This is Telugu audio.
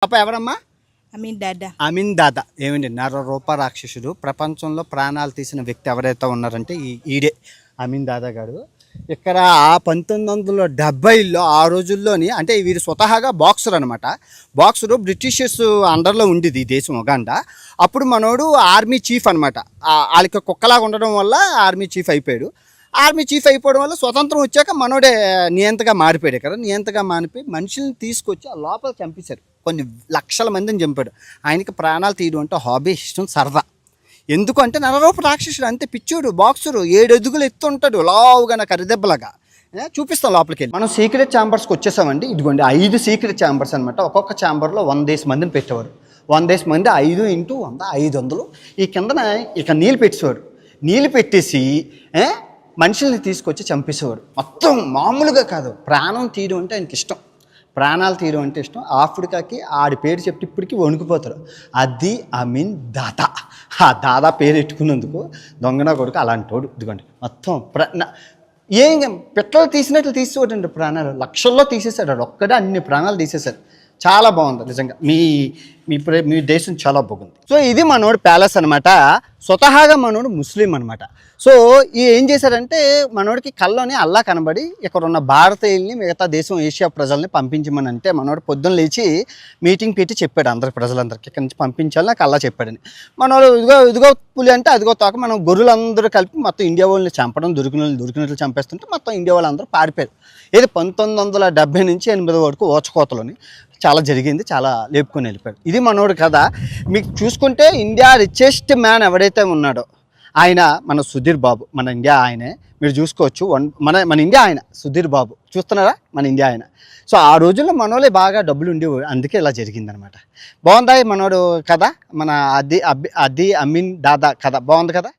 పాప ఎవరమ్మా? అమీన్ దాదా. ఏమండి, నరరూప రాక్షసుడు. ప్రపంచంలో ప్రాణాలు తీసిన వ్యక్తి ఎవరైతే ఉన్నారంటే ఈడే అమీన్ దాదా గారు. ఇక్కడ 1970లో ఆ రోజుల్లోని, అంటే వీరు స్వతహాగా బాక్సర్ అనమాట. బాక్సరు బ్రిటిషర్స్ అండర్లో ఉండేది ఈ దేశం ఉగాండా. అప్పుడు మనోడు ఆర్మీ చీఫ్ అనమాట. వాళ్ళకి కుక్కలాగా ఉండడం వల్ల ఆర్మీ చీఫ్ అయిపోయాడు. ఆర్మీ చీఫ్ అయిపోవడం వల్ల స్వతంత్రం వచ్చాక మనోడే నియంతగా మారిపోయాడు. ఇక్కడ నియంతగా మారిపోయి మనుషుల్ని తీసుకొచ్చి ఆ లోపల చంపేశారు. కొన్ని లక్షల మందిని చంపాడు. ఆయనకి ప్రాణాలు తీయడం అంటే హాబీ, ఇష్టం, సరదా. ఎందుకంటే నరరూప రాక్షసుడు, అంతే పిచ్చోడు. బాక్సరు 7 అడుగులు ఎత్తుంటాడు, లావుగా నాకు అరిదెబ్బలాగా. చూపిస్తాం లోపలికి వెళ్ళి. మనం సీక్రెట్ ఛాంబర్స్కి వచ్చేసామండి. ఇదిగోండి 5 సీక్రెట్ ఛాంబర్స్ అనమాట. ఒక్కొక్క ఛాంబర్లో 100 మందిని పెట్టేవారు. 100 మంది 5 × 100 500. ఈ కిందన ఇక నీళ్ళు పెట్టేవాడు. నీళ్ళు పెట్టేసి మనుషుల్ని తీసుకొచ్చి చంపేసేవాడు. మొత్తం మామూలుగా కాదు, ప్రాణం తీయడం అంటే ఆయనకి ఇష్టం. ప్రాణాలు తీయడం అంటే ఇష్టం. ఆఫ్రికాకి ఆడి పేరు చెప్తే ఇప్పటికీ వణుకుపోతారు. అది అమీన్ దాదా. ఆ దాదా పేరు ఎట్టుకున్నందుకు దొంగన కొడుకు అలాంటోడు. ఇదిగోండి మొత్తం ఏం పిట్టలు తీసినట్లు తీసేవాడండి. ప్రాణాలు లక్షల్లో తీసేశాడు. వాడు ఒక్కడే అన్ని ప్రాణాలు తీసేశాడు. చాలా బాగుంది నిజంగా. మీ దేశం చాలా బాగుంది. సో ఇది మనోడు ప్యాలెస్ అనమాట. స్వతహాగా మనోడు ముస్లిం అనమాట. సో ఏం చేశారంటే మనోడికి కల్లోనే అల్లా కనబడి ఇక్కడ ఉన్న భారతీయుల్ని మిగతా దేశం ఏషియా ప్రజల్ని పంపించమని అంటే మనోడు పొద్దున్న లేచి మీటింగ్ పెట్టి చెప్పాడు అందరికి, ప్రజలందరికీ ఇక్కడి నుంచి పంపించాలి నాకు అల్లా చెప్పాడని. మనోడు ఇదిగో పులి అంటే అదిగో తోక. మనం గొర్రెలందరూ కలిపి మొత్తం ఇండియా వాళ్ళని చంపడం, దొరికినట్లు చంపేస్తుంటే మొత్తం ఇండియా వాళ్ళందరూ పారిపోయారు. ఇది 1970 నుంచి 80 వరకు ఓచకోతలోని చాలా జరిగింది. చాలా లేపుకొని వెళ్ళిపోయాడు. ఇది మనోడు కదా. మీకు చూసుకుంటే ఇండియా రిచెస్ట్ మ్యాన్ ఎవడైతే ఉన్నాడో ఆయన మన సుధీర్ బాబు. మన ఇండియా ఆయనే. మీరు చూసుకోవచ్చు. మన ఇండియా ఆయన సుధీర్ బాబు. చూస్తున్నారా? మన ఇండియా ఆయన. సో ఆ రోజుల్లో మనోళ్ళే బాగా డబ్బులు ఉండేవి. అందుకే ఇలా జరిగిందనమాట. బాగుందా మనోడు కథ? మన అది అమీన్ దాదా కథ బాగుంది కదా.